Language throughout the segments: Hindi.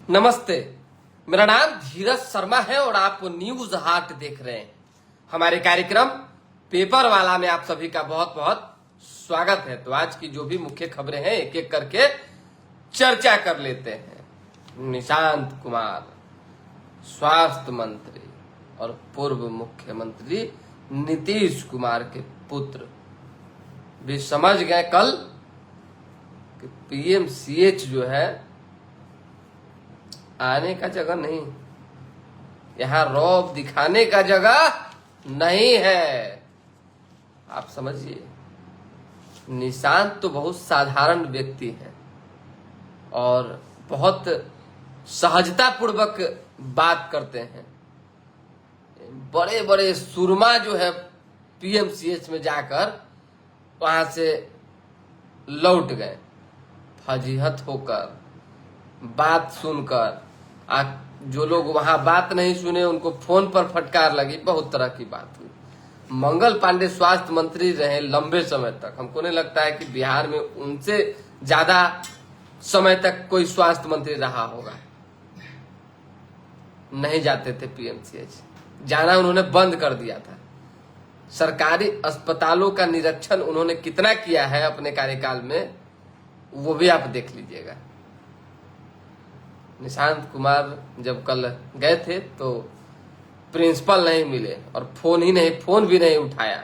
नमस्ते, मेरा नाम धीरज शर्मा है और आप न्यूज हाट देख रहे हैं। हमारे कार्यक्रम पेपर वाला में आप सभी का बहुत बहुत स्वागत है। तो आज की जो भी मुख्य खबरें हैं एक एक करके चर्चा कर लेते हैं। निशांत कुमार स्वास्थ्य मंत्री और पूर्व मुख्यमंत्री नीतीश कुमार के पुत्र भी समझ गए कल कि पीएमसीएच जो है आने का जगह नहीं, यहां रौब दिखाने का जगह नहीं है। आप समझिए, निशांत तो बहुत साधारण व्यक्ति है और बहुत सहजता पूर्वक बात करते हैं। बड़े बड़े सुरमा जो है पीएमसीएच में जाकर वहां से लौट गए फजीहत होकर, बात सुनकर। जो लोग वहां बात नहीं सुने उनको फोन पर फटकार लगी, बहुत तरह की बात हुई। मंगल पांडे स्वास्थ्य मंत्री रहे लंबे समय तक। हमको नहीं लगता है कि बिहार में उनसे ज्यादा समय तक कोई स्वास्थ्य मंत्री रहा होगा। नहीं जाते थे पीएमसीएच, जाना उन्होंने बंद कर दिया था। सरकारी अस्पतालों का निरीक्षण उन्होंने कितना किया है अपने कार्यकाल में, वो भी आप देख लीजिएगा। निशांत कुमार जब कल गए थे तो प्रिंसिपल नहीं मिले और फोन भी नहीं उठाया।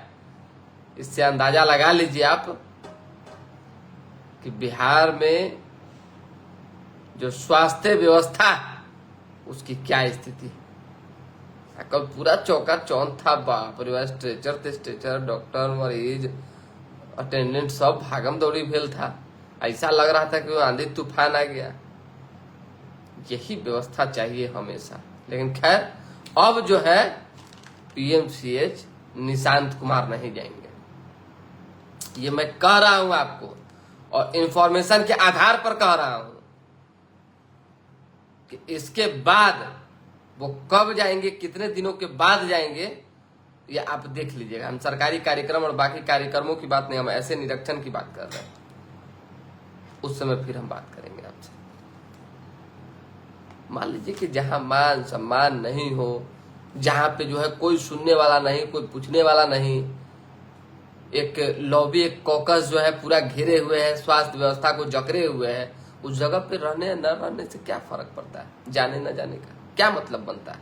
इससे अंदाजा लगा लीजिए आप कि बिहार में जो स्वास्थ्य व्यवस्था है उसकी क्या स्थिति है। कल पूरा चौका चौंध था, बाप रे, स्ट्रेचर, डॉक्टर, मरीज, अटेंडेंट सब भागम दौड़ी भेल था। ऐसा लग रहा था कि वो आंधी तूफान आ गया। यही व्यवस्था चाहिए हमेशा। लेकिन खैर, अब जो है पीएमसीएच निशांत कुमार नहीं जाएंगे, ये मैं कह रहा हूं आपको और इंफॉर्मेशन के आधार पर कह रहा हूं कि इसके बाद वो कब जाएंगे, कितने दिनों के बाद जाएंगे, ये आप देख लीजिएगा। हम सरकारी कार्यक्रम और बाकी कार्यक्रमों की बात नहीं, हम ऐसे निरीक्षण की बात कर रहे हैं। उस समय फिर हम बात करेंगे आपसे। मान लीजिए कि जहां मान सम्मान नहीं हो, जहां पे जो है कोई सुनने वाला नहीं, कोई पूछने वाला नहीं, एक लॉबी, एक कॉकस जो है पूरा घेरे हुए है, स्वास्थ्य व्यवस्था को जकड़े हुए है, उस जगह पे रहने न रहने से क्या फर्क पड़ता है? जाने न जाने का क्या मतलब बनता है?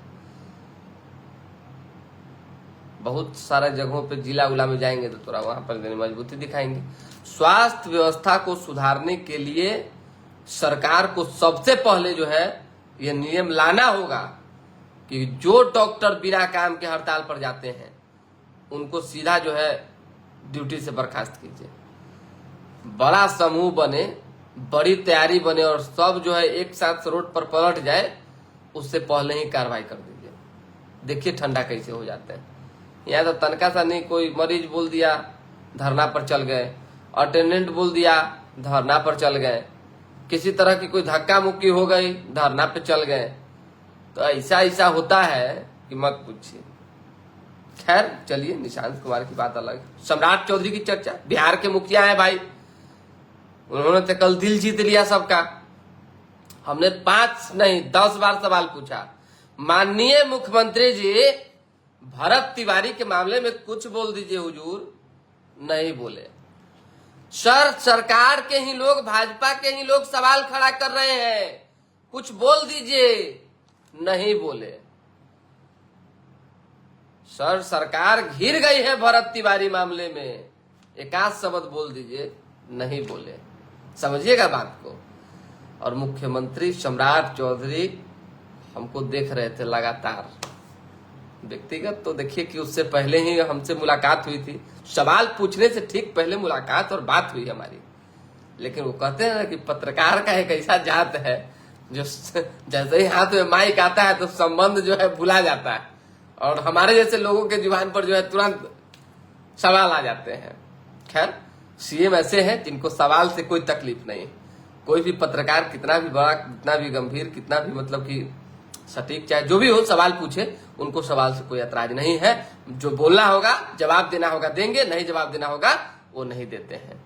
बहुत सारे जगहों पे जिला उला में जाएंगे तो थोड़ा वहां पर मजबूती दिखाएंगे। स्वास्थ्य व्यवस्था को सुधारने के लिए सरकार को सबसे पहले जो है यह नियम लाना होगा कि जो डॉक्टर बिना काम के हड़ताल पर जाते हैं उनको सीधा जो है ड्यूटी से बर्खास्त कीजिए। बड़ा समूह बने, बड़ी तैयारी बने और सब जो है एक साथ रोड पर पलट जाए, उससे पहले ही कार्रवाई कर दीजिए। देखिए ठंडा कैसे हो जाते हैं। यहाँ तो तनका सा नहीं, कोई मरीज बोल दिया धरना पर चल गए, अटेंडेंट बोल दिया धरना पर चल गए, किसी तरह की कोई धक्का मुक्की हो गई धरना पे चल गए। तो ऐसा होता है कि मत पूछिए। खैर चलिए, निशांत कुमार की बात अलग। सम्राट चौधरी की चर्चा, बिहार के मुखिया है भाई, उन्होंने तो कल दिल जीत लिया सबका। हमने 5 नहीं 10 बार सवाल पूछा, माननीय मुख्यमंत्री जी भरत तिवारी के मामले में कुछ बोल दीजिए हुजूर। नहीं बोले। सरकार के ही लोग, भाजपा के ही लोग सवाल खड़ा कर रहे हैं, कुछ बोल दीजिए। नहीं बोले। सरकार घिर गई है भरत तिवारी मामले में, एक आध शब्द बोल दीजिए। नहीं बोले। समझिएगा बात को। और मुख्यमंत्री सम्राट चौधरी हमको देख रहे थे लगातार, व्यक्तिगत तो देखिए कि उससे पहले ही हमसे मुलाकात हुई थी, सवाल पूछने से ठीक पहले मुलाकात और बात हुई हमारी। लेकिन वो कहते हैं ना कि पत्रकार का एक ऐसा जात है जो जैसे ही हाथ में माइक आता है तो संबंध जो है भुला जाता है, और हमारे जैसे लोगों के जुबान पर जो है तुरंत सवाल आ जाते हैं। खैर, सीएम ऐसे हैं जिनको सवाल से कोई तकलीफ नहीं। कोई भी पत्रकार कितना भी बड़ा, कितना भी गंभीर, कितना भी मतलब कि सटीक, चाहे जो भी हो, सवाल पूछे, उनको सवाल से कोई ऐतराज नहीं है। जो बोलना होगा, जवाब देना होगा देंगे, नहीं जवाब देना होगा वो नहीं देते हैं।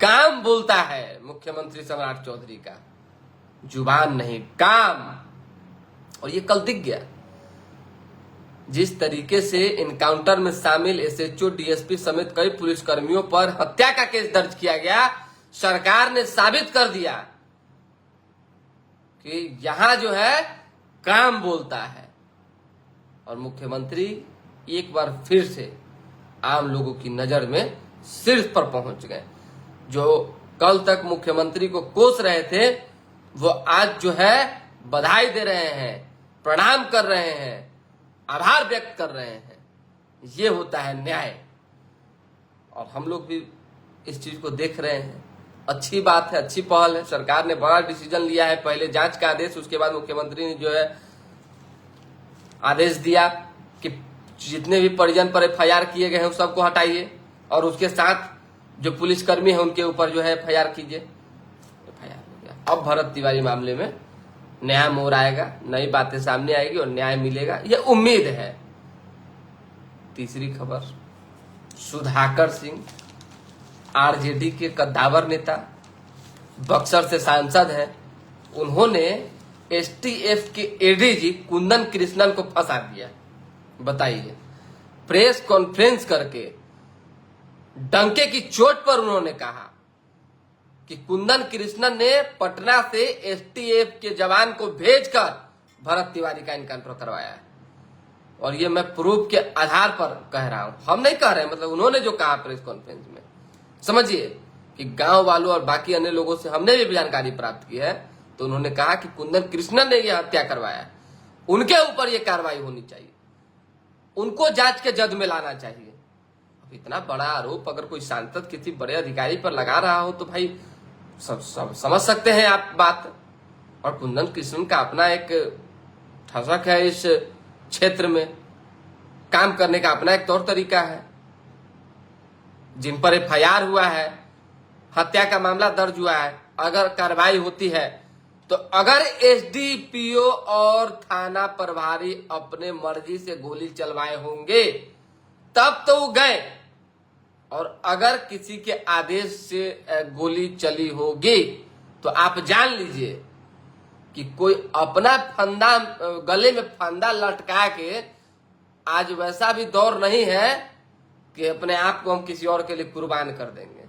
काम बोलता है मुख्यमंत्री सम्राट चौधरी का। जुबान नहीं काम। और ये कल दिख गया, जिस तरीके से इनकाउंटर में शामिल एसएचओ डीएसपी समेत कई पुलिसकर्मियों पर हत्या का केस दर्ज किया गया। सरकार ने साबित कर दिया कि यहां जो है काम बोलता है। और मुख्यमंत्री एक बार फिर से आम लोगों की नजर में शीर्ष पर पहुंच गए। जो कल तक मुख्यमंत्री को कोस रहे थे, वो आज जो है बधाई दे रहे हैं, प्रणाम कर रहे हैं, आभार व्यक्त कर रहे हैं। ये होता है न्याय। और हम लोग भी इस चीज को देख रहे हैं। अच्छी बात है, अच्छी पहल है। सरकार ने बड़ा डिसीजन लिया है। पहले जांच का आदेश, उसके बाद मुख्यमंत्री ने जो है आदेश दिया कि जितने भी परिजन पर एफआईआर किए गए हैं उस सबको हटाइए, और उसके साथ जो पुलिसकर्मी है उनके ऊपर जो है एफआईआर कीजिए। एफआईआर हो गया। अब भरत तिवारी मामले में नया मोड़ आएगा, नई बातें सामने आएगी और न्याय मिलेगा, ये उम्मीद है। तीसरी खबर, सुधाकर सिंह आरजेडी के कद्दावर नेता, बक्सर से सांसद हैं। उन्होंने एसटीएफ के एडीजी कुंदन कृष्णन को फंसा दिया। बताइए, प्रेस कॉन्फ्रेंस करके डंके की चोट पर उन्होंने कहा कि कुंदन कृष्णन ने पटना से एसटीएफ के जवान को भेजकर भरत तिवारी का इनकाउंटर करवाया है। और ये मैं प्रूफ के आधार पर कह रहा हूं, हम नहीं कह रहे, मतलब उन्होंने जो कहा प्रेस कॉन्फ्रेंस में, समझिए कि गांव वालों और बाकी अन्य लोगों से हमने भी जानकारी प्राप्त की है। तो उन्होंने कहा कि कुंदन कृष्णन ने यह हत्या करवाया है, उनके ऊपर यह कार्रवाई होनी चाहिए, उनको जांच के जद में लाना चाहिए। अब इतना बड़ा आरोप अगर कोई सांसद किसी बड़े अधिकारी पर लगा रहा हो तो भाई सब समझ सकते हैं आप बात। और कुंदन कृष्णन का अपना एक ठसक है, इस क्षेत्र में काम करने का अपना एक तौर तरीका है। जिन पर एफआईआर हुआ है, हत्या का मामला दर्ज हुआ है, अगर कार्रवाई होती है तो अगर एसडीपीओ और थाना प्रभारी अपने मर्जी से गोली चलवाए होंगे तब तो वो गए, और अगर किसी के आदेश से गोली चली होगी तो आप जान लीजिए कि कोई अपना फंदा, गले में फंदा लटका के, आज वैसा भी दौर नहीं है कि अपने आप को हम किसी और के लिए कुर्बान कर देंगे।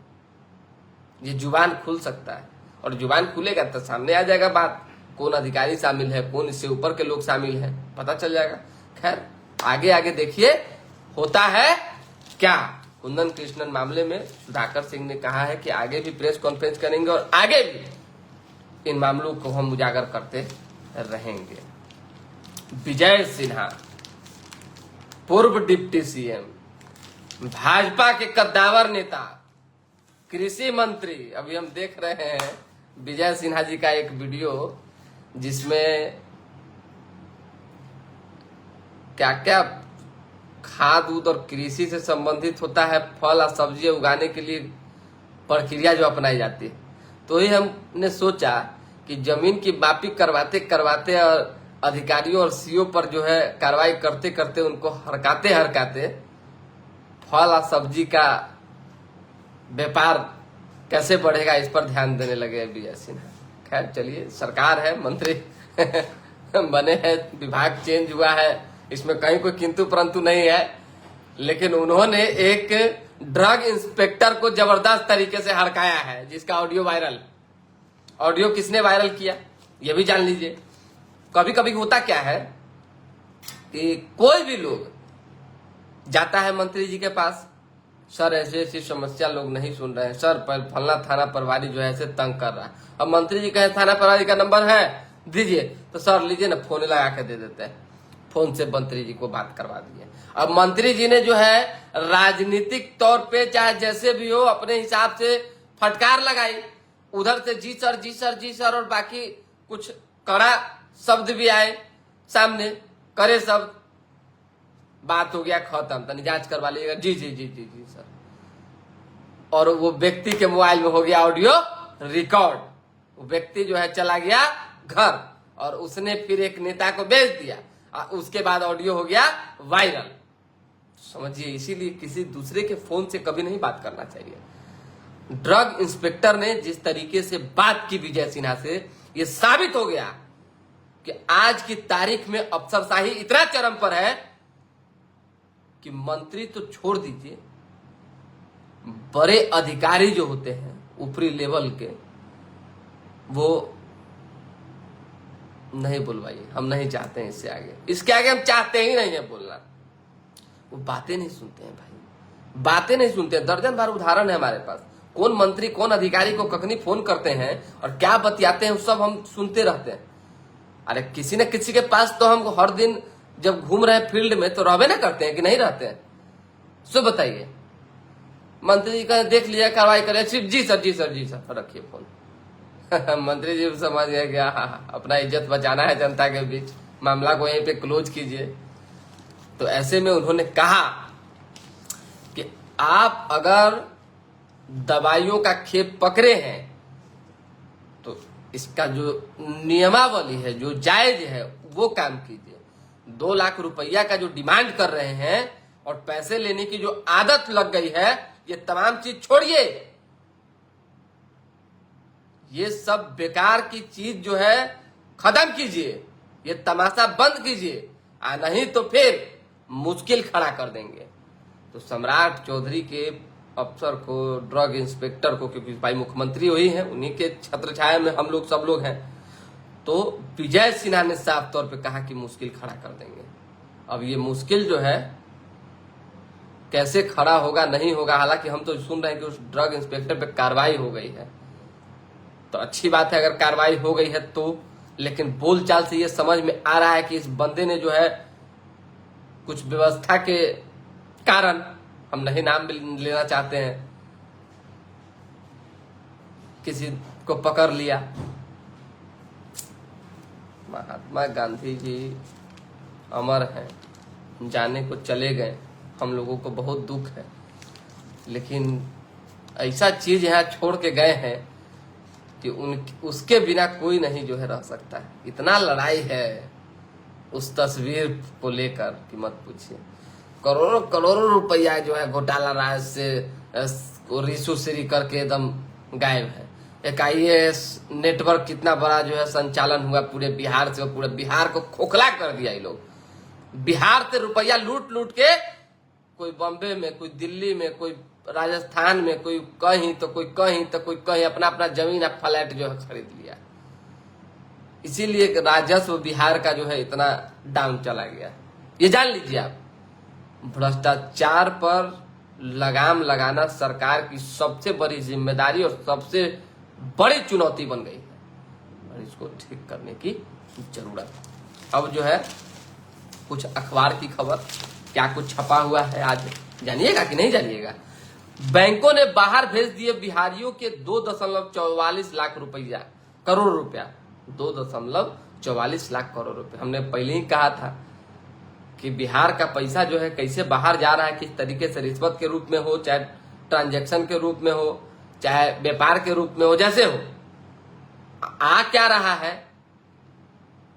ये जुबान खुल सकता है, और जुबान खुलेगा तो सामने आ जाएगा बात, कौन अधिकारी शामिल है, कौन इससे ऊपर के लोग शामिल है, पता चल जाएगा। खैर आगे आगे देखिए होता है क्या। कुंदन कृष्णन मामले में सुधाकर सिंह ने कहा है कि आगे भी प्रेस कॉन्फ्रेंस करेंगे और आगे भी इन मामलों को हम उजागर करते रहेंगे। विजय सिन्हा, पूर्व डिप्टी सीएम, भाजपा के कद्दावर नेता, कृषि मंत्री। अभी हम देख रहे हैं विजय सिन्हा जी का एक वीडियो जिसमें क्या क्या खाद उद और कृषि से संबंधित होता है, फल और सब्जियां उगाने के लिए प्रक्रिया जो अपनाई जाती है। तो ही हमने सोचा कि जमीन की मापी करवाते करवाते और अधिकारियों और सीओ पर जो है कार्रवाई करते करते उनको हरकाते हरकाते फल और सब्जी का व्यापार कैसे बढ़ेगा इस पर ध्यान देने लगे विजय सिन्हा। खैर चलिए, सरकार है, मंत्री बने हैं, विभाग चेंज हुआ है, इसमें कहीं कोई किंतु परंतु नहीं है। लेकिन उन्होंने एक ड्रग इंस्पेक्टर को जबरदस्त तरीके से हरकाया है, जिसका ऑडियो वायरल। ऑडियो किसने वायरल किया ये भी जान लीजिए। कभी कभी होता क्या है कि कोई भी लोग जाता है मंत्री जी के पास, सर ऐसे ऐसी समस्या लोग नहीं सुन रहे हैं, सर फलना थाना प्रभारी जो है ऐसे तंग कर रहा है। अब मंत्री जी कहे थाना प्रभारी का नंबर है दीजिए, तो सर लीजिए ना, फोन लगा के दे देते हैं। फोन से मंत्री जी को बात करवा दिए। अब मंत्री जी ने जो है राजनीतिक तौर पे चाहे जैसे भी हो अपने हिसाब से फटकार लगाई, उधर से जी सर जी सर जी सर, और बाकी कुछ कड़ा शब्द भी आए सामने, करे शब्द, बात हो गया खत्म, तनी जांच करवा लीजिएगा, जी जी जी जी जी सर। और वो व्यक्ति के मोबाइल में हो गया ऑडियो रिकॉर्ड। वो व्यक्ति जो है चला गया घर, और उसने फिर एक नेता को भेज दिया, उसके बाद ऑडियो हो गया वायरल। समझिए, इसीलिए किसी दूसरे के फोन से कभी नहीं बात करना चाहिए। ड्रग इंस्पेक्टर ने जिस तरीके से बात की विजय सिन्हा से, ये साबित हो गया कि आज की तारीख में अफसरशाही इतना चरम पर है कि मंत्री तो छोड़ दीजिए, बड़े अधिकारी जो होते हैं ऊपरी लेवल के, वो नहीं बुलवाइए, हम नहीं चाहते हैं इससे आगे, इसके आगे हम चाहते ही नहीं है बोलना। वो बातें नहीं सुनते हैं भाई, बातें नहीं सुनते हैं। दर्जन बार उदाहरण है हमारे पास, कौन मंत्री कौन अधिकारी को कखनी फोन करते हैं और क्या बतियाते हैं, सब हम सुनते रहते हैं। अरे किसी न किसी के पास तो हम हर दिन जब घूम रहे हैं फील्ड में तो रहबे ना करते हैं कि नहीं रहते हैं। सो बताइए, मंत्री जी का देख लिया, कार्रवाई करे, सिर्फ जी सर जी सर जी सर, रखिए फोन। मंत्री जी समझ गए क्या, अपना इज्जत बचाना है जनता के बीच, मामला को यहीं पे क्लोज कीजिए। तो ऐसे में उन्होंने कहा कि आप अगर दवाइयों का खेप पकड़े हैं तो इसका जो नियमावली है, जो जायज है, वो काम कीजिए। 2 लाख रुपया का जो डिमांड कर रहे हैं और पैसे लेने की जो आदत लग गई है, ये तमाम चीज छोड़िए। ये सब बेकार की चीज जो है खत्म कीजिए, ये तमाशा बंद कीजिए, नहीं तो फिर मुश्किल खड़ा कर देंगे। तो सम्राट चौधरी के अफसर को, ड्रग इंस्पेक्टर को, क्योंकि भाई मुख्यमंत्री वही है, उन्हीं के छत्र छाया में हम लोग सब लोग हैं, तो विजय सिन्हा ने साफ तौर पे कहा कि मुश्किल खड़ा कर देंगे। अब ये मुश्किल जो है कैसे खड़ा होगा नहीं होगा, हालांकि हम तो सुन रहे हैं कि उस ड्रग इंस्पेक्टर पे कार्रवाई हो गई है, तो अच्छी बात है अगर कार्रवाई हो गई है तो। लेकिन बोलचाल से ये समझ में आ रहा है कि इस बंदे ने जो है कुछ व्यवस्था के कारण, हम नहीं नाम लेना चाहते हैं, किसी को पकड़ लिया। महात्मा गांधी जी अमर हैं, जाने को चले गए, हम लोगों को बहुत दुख है, लेकिन ऐसा चीज यहाँ छोड़ के गए हैं कि उसके बिना कोई नहीं जो है रह सकता है। इतना लड़ाई है उस तस्वीर को लेकर कि मत पूछिए। करोड़ों करोड़ों रुपया जो है घोटाला राज से रिशु श्री करके एकदम गायब है। एक IAS नेटवर्क कितना बड़ा जो है संचालन हुआ पूरे बिहार से, पूरे बिहार को खोखला कर दिया ये लोग। बिहार से रुपया लूट लूट के कोई बॉम्बे में, कोई दिल्ली में, कोई राजस्थान में, कोई कहीं तो कोई कहीं तो कोई कहीं अपना अपना जमीन या फ्लैट जो है खरीद लिया। इसीलिए राजस्व बिहार का जो है इतना डाउन चला गया। ये जान लीजिए आप, भ्रष्टाचार पर लगाम लगाना सरकार की सबसे बड़ी जिम्मेदारी और सबसे बड़ी चुनौती बन गई है और इसको ठीक करने की जरूरत है। अब जो है कुछ अखबार की खबर, क्या कुछ छपा हुआ है आज जानिएगा कि नहीं जानिएगा। बैंकों ने बाहर भेज दिए बिहारियों के 2.44 लाख रुपया, करोड़ रुपया, 2.44 लाख करोड़ रुपए। हमने पहले ही कहा था कि बिहार का पैसा जो है कैसे बाहर जा रहा है, किस तरीके से, रिश्वत के रूप में हो, चाहे ट्रांजैक्शन के रूप में हो, चाहे व्यापार के रूप में हो, जैसे हो, आ क्या रहा है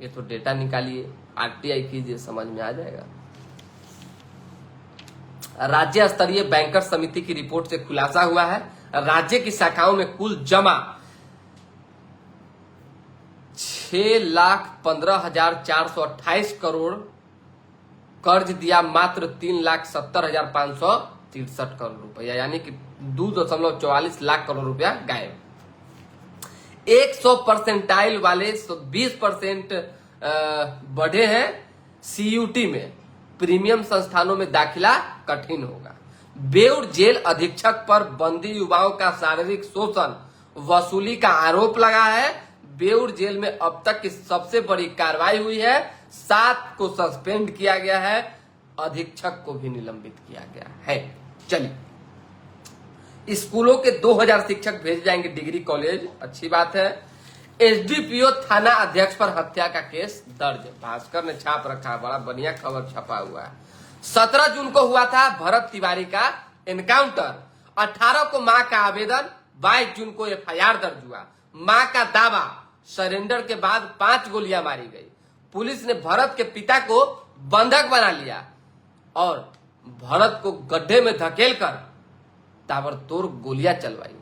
ये तो डेटा निकालिए, RTI कीजिए, समझ में आ जाएगा। राज्य स्तरीय बैंकर समिति की रिपोर्ट से खुलासा हुआ है, राज्य की शाखाओं में कुल जमा 6,15,428 करोड़, कर्ज दिया मात्र 3,70,563 करोड़ रुपया, यानी कि 2.44 लाख करोड़ रुपया गायब। 100% वाले 20% बढ़े हैं CUT में, प्रीमियम संस्थानों में दाखिला कठिन होगा। बेउर जेल अधीक्षक पर बंदी युवाओं का शारीरिक शोषण वसूली का आरोप लगा है। बेउर जेल में अब तक की सबसे बड़ी कार्रवाई हुई है, 7 को सस्पेंड किया गया है, अधीक्षक को भी निलंबित किया गया है। चलिए, स्कूलों के 2000 शिक्षक भेजे जाएंगे डिग्री कॉलेज, अच्छी बात है। SDPO थाना अध्यक्ष पर हत्या का केस दर्ज, भास्कर ने छाप रखा, बड़ा बढ़िया खबर छपा हुआ है। 17 जून को हुआ था भरत तिवारी का एनकाउंटर, 18 को मां का आवेदन, 22 जून को FIR दर्ज हुआ। मां का दावा, सरेंडर के बाद 5 गोलियां मारी गई। पुलिस ने भरत के पिता को बंधक बना लिया और भरत को गड्ढे में धकेलकर ताबड़तोड़ गोलियां चलवाई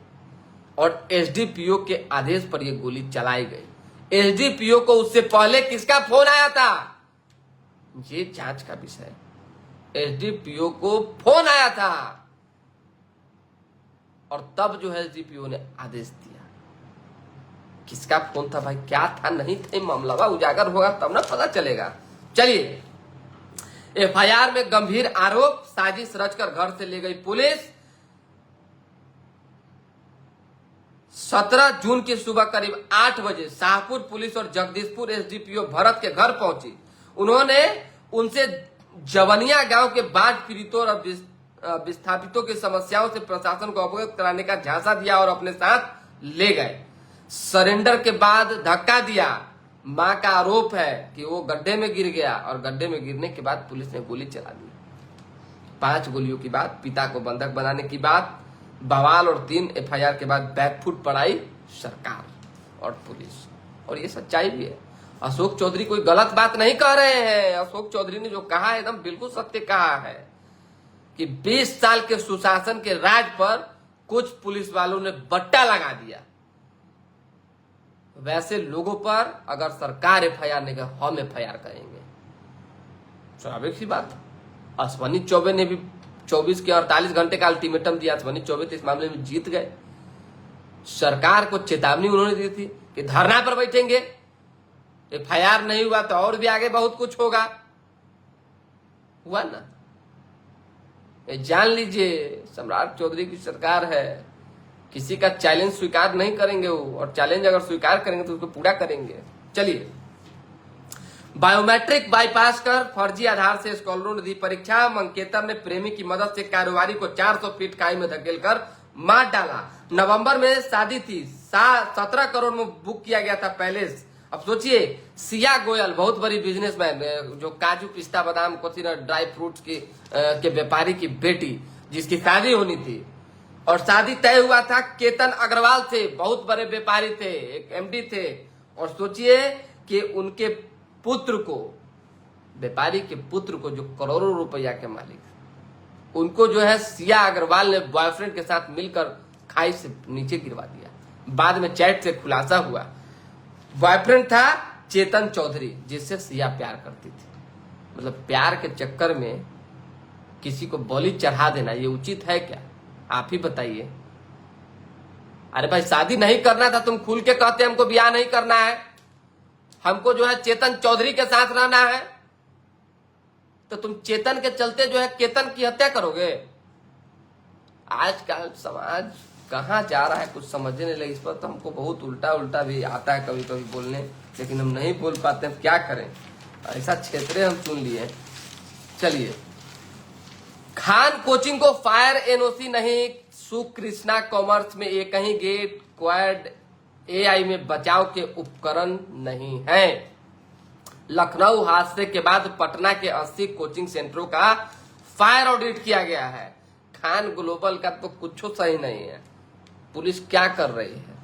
और SDPO के आदेश पर यह गोली चलाई गई। एसडीपीओ को उससे पहले किसका फोन आया था, ये जांच का विषय। एसडीपीओ को फोन आया था और तब जो है एसडीपीओ ने आदेश दिया। किसका फोन था भाई, क्या था नहीं था, मामला उजागर होगा तब ना पता चलेगा। चलिए, एफआईआर में गंभीर आरोप, साजिश रचकर घर से ले गई पुलिस। 17 जून की सुबह करीब 8 बजे शाहपुर पुलिस और जगदीशपुर एसडीपीओ भरत के घर पहुंची। उन्होंने उनसे जवनिया गांव के बाढ़ पीड़ितों और विस्थापितों की समस्याओं से प्रशासन को अवगत कराने का झांसा दिया और अपने साथ ले गए। सरेंडर के बाद धक्का दिया। मां का आरोप है कि वो गड्ढे में गिर गया और गड्ढे में गिरने के बाद पुलिस ने गोली चला दी। 5 गोलियों की बात, पिता को बंधक बनाने की बात, बवाल और 3 एफआईआर के बाद बैकफुट पड़ाई सरकार और पुलिस। और ये सच्चाई भी है। अशोक चौधरी कोई गलत बात नहीं कह रहे हैं। अशोक चौधरी ने जो कहा एकदम बिल्कुल सत्य कहा है कि 20 साल के सुशासन के राज पर कुछ पुलिस वालों ने बट्टा लगा दिया। वैसे लोगों पर अगर सरकार एफआईआर नहीं करे, हम एफआईआर करेंगे। स्वाभाविक सी बात। अश्वनी चौबे ने भी 24 के 48 घंटे का अल्टीमेटम दिया। अश्वनी चौबे तो इस मामले में जीत गए। सरकार को चेतावनी उन्होंने दी थी कि धरना पर बैठेंगे, एफआईआर नहीं हुआ तो और भी आगे बहुत कुछ होगा। हुआ ना, ये जान लीजिए सम्राट चौधरी की सरकार है। किसी का चैलेंज स्वीकार नहीं करेंगे वो, और चैलेंज अगर स्वीकार करेंगे तो उसको पूरा करेंगे। चलिए, बायोमेट्रिक बाईपास कर फर्जी आधार से स्कॉलरों ने दी परीक्षा। मंकेतर ने प्रेमी की मदद से कारोबारी को 400 फीट खाई में धकेलकर मार डाला। नवंबर में शादी थी, 17 करोड़ में बुक किया गया था पैलेस। अब सोचिए, सिया गोयल बहुत बड़ी बिजनेसमैन, जो काजू पिस्ता बादाम कोथी ड्राई फ्रूट्स के व्यापारी की बेटी, जिसकी शादी होनी थी और शादी तय हुआ था केतन अग्रवाल से, बहुत बड़े व्यापारी थे, एक एमडी थे। और सोचिए कि उनके पुत्र को, व्यापारी के पुत्र को, जो करोड़ों रुपया के मालिक, उनको जो है सिया अग्रवाल ने बॉयफ्रेंड के साथ मिलकर खाई से नीचे गिरवा दिया। बाद में चैट से खुलासा हुआ बॉयफ्रेंड था चेतन चौधरी, जिससे सिया प्यार करती थी। मतलब प्यार के चक्कर में किसी को बलि चढ़ा देना ये उचित है क्या? आप ही बताइए। अरे भाई, शादी नहीं करना था, तुम खुल के कहते हमको ब्याह नहीं करना है, हमको जो है चेतन चौधरी के साथ रहना है, तो तुम चेतन के चलते जो है केतन की हत्या करोगे। आजकल समाज कहाँ जा रहा है कुछ समझने नहीं लगे। इस पर तो हमको बहुत उल्टा उल्टा भी आता है कभी कभी बोलने, लेकिन हम नहीं बोल पाते हैं, क्या करें, ऐसा क्षेत्र हम चुन लिए। चलिए, खान कोचिंग को फायर एनओसी नहीं, सुकृष्णा कॉमर्स में एक ही गेट, क्वाड एआई में बचाव के उपकरण नहीं है। लखनऊ हादसे के बाद पटना के 80 कोचिंग सेंटरों का फायर ऑडिट किया गया है। खान ग्लोबल का तो कुछ सही नहीं है। पुलिस क्या कर रही है,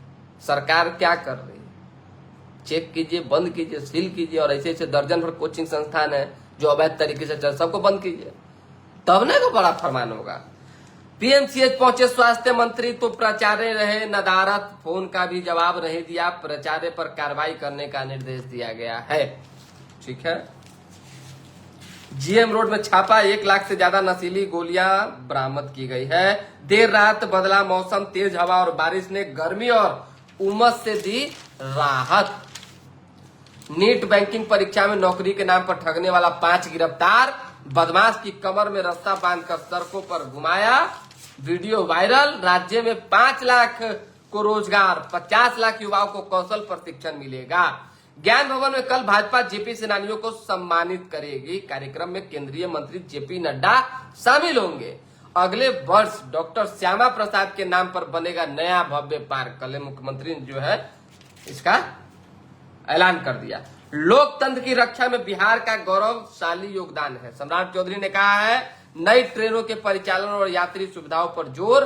सरकार क्या कर रही है, चेक कीजिए, बंद कीजिए, सील कीजिए। और ऐसे ऐसे दर्जन भर कोचिंग संस्थान है जो अवैध तरीके से चल, सबको बंद कीजिए, तब नहीं तो बड़ा फरमान होगा। पीएमसीएच पहुंचे स्वास्थ्य मंत्री तो प्राचार्य रहे नदारत, फोन का भी जवाब नहीं दिया। प्राचार्य पर कार्रवाई करने का निर्देश दिया गया है। ठीक है। जीएम रोड में छापा, 1 लाख से ज्यादा नशीली गोलियां बरामद की गई है। देर रात बदला मौसम, तेज हवा और बारिश ने गर्मी और उमस से दी राहत। नीट बैंकिंग परीक्षा में नौकरी के नाम पर ठगने वाला 5 गिरफ्तार। बदमाश की कमर में रस्सा बांधकर सड़कों पर घुमाया, वीडियो वायरल। राज्य में 5 लाख को रोजगार, 50 लाख युवाओं को कौशल प्रशिक्षण मिलेगा। ज्ञान भवन में कल भाजपा जेपी सेनानियों को सम्मानित करेगी। कार्यक्रम में केंद्रीय मंत्री जेपी नड्डा शामिल होंगे। अगले वर्ष डॉक्टर श्यामा प्रसाद के नाम पर बनेगा नया भव्य पार्क। कल मुख्यमंत्री ने जो है इसका ऐलान कर दिया। लोकतंत्र की रक्षा में बिहार का गौरवशाली योगदान है। सम्राट चौधरी ने कहा है नई ट्रेनों के परिचालन और यात्री सुविधाओं पर जोर।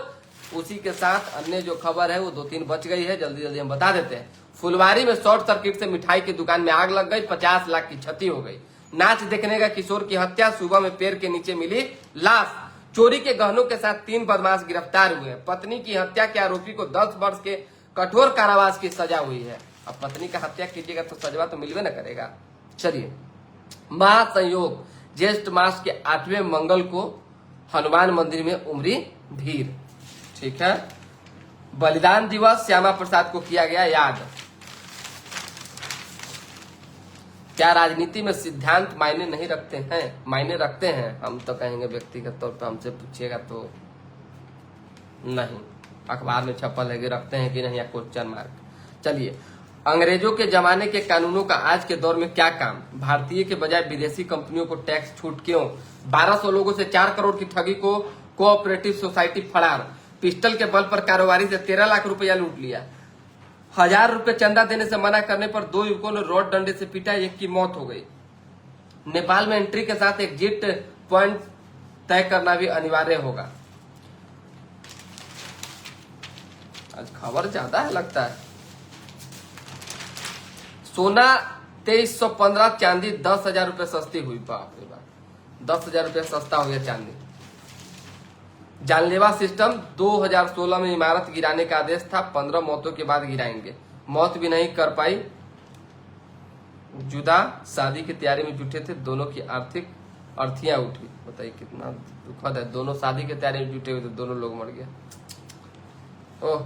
उसी के साथ अन्य जो खबर है वो 2-3 बच गई है, जल्दी जल्दी हम बता देते हैं। फुलवारी में शॉर्ट सर्किट से मिठाई की दुकान में आग लग गई, 50 लाख की क्षति हो गई। नाच देखने का किशोर की हत्या, सुबह में पेड़ के नीचे मिली लाश। चोरी के गहनों के साथ 3 बदमाश गिरफ्तार हुए। पत्नी की हत्या के आरोपी को 10 वर्ष के कठोर कारावास की सजा हुई है। अब पत्नी का हत्या कीजिएगा तो सजवा तो मिलवे न करेगा। चलिए, महासंयोग ज्येष्ठ मास के 8वें मंगल को हनुमान मंदिर में उमड़ी भीड़। ठीक है। बलिदान दिवस श्यामा प्रसाद को किया गया याद। क्या राजनीति में सिद्धांत मायने नहीं रखते हैं? मायने रखते हैं। हम तो कहेंगे व्यक्तिगत तौर पर हमसे पूछिएगा तो नहीं। अखबार में छपल है कि रखते हैं कि नहीं, या क्वेश्चन मार्क। चलिए, अंग्रेजों के जमाने के कानूनों का आज के दौर में क्या काम? भारतीय के बजाय विदेशी कंपनियों को टैक्स छूट क्यों? 1200 लोगों से 4 करोड़ की ठगी को कोऑपरेटिव सोसाइटी फरार। पिस्टल के बल पर कारोबारी से 13 लाख रुपया लूट लिया। 1000 रुपए चंदा देने से मना करने पर 2 युवकों ने रॉड डंडे से पीटा, एक की मौत हो गई। नेपाल में एंट्री के साथ एग्जिट पॉइंट तय करना भी अनिवार्य होगा। आज खबर ज्यादा है लगता है। सोना 2315, चांदी 10,000 रुपए सस्ती हुई। बाप रे बाप, 10,000 रुपए सस्ता हो गया चांदी। जानलेवा सिस्टम 2016 में इमारत गिराने का आदेश था, 15 मौतों के बाद गिराएंगे। मौत भी नहीं कर पाई। जुदा शादी की तैयारी में जुटे थे, दोनों की आर्थिक अर्थियां उठी। बताइए कितना दुखद है। दोनों शादी की तैयारी में जुटे हुए थे, दोनों लोग मर गए। ओह,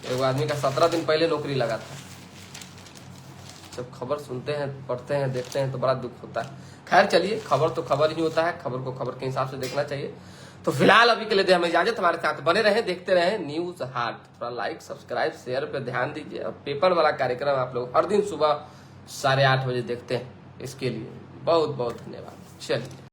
एक आदमी का 17 दिन पहले नौकरी लगा था। जब खबर सुनते हैं, पढ़ते हैं, देखते हैं तो बड़ा दुख होता है। खैर चलिए, खबर तो खबर ही होता है, खबर को खबर के हिसाब से देखना चाहिए। तो फिलहाल अभी के लिए हमें इजाजत। हमारे साथ बने रहे, देखते रहे न्यूज हाट। थोड़ा लाइक, सब्सक्राइब, शेयर पे ध्यान दीजिए। और पेपर वाला कार्यक्रम आप लोग हर दिन सुबह 8:30 बजे देखते हैं। इसके लिए बहुत बहुत धन्यवाद। चलिए।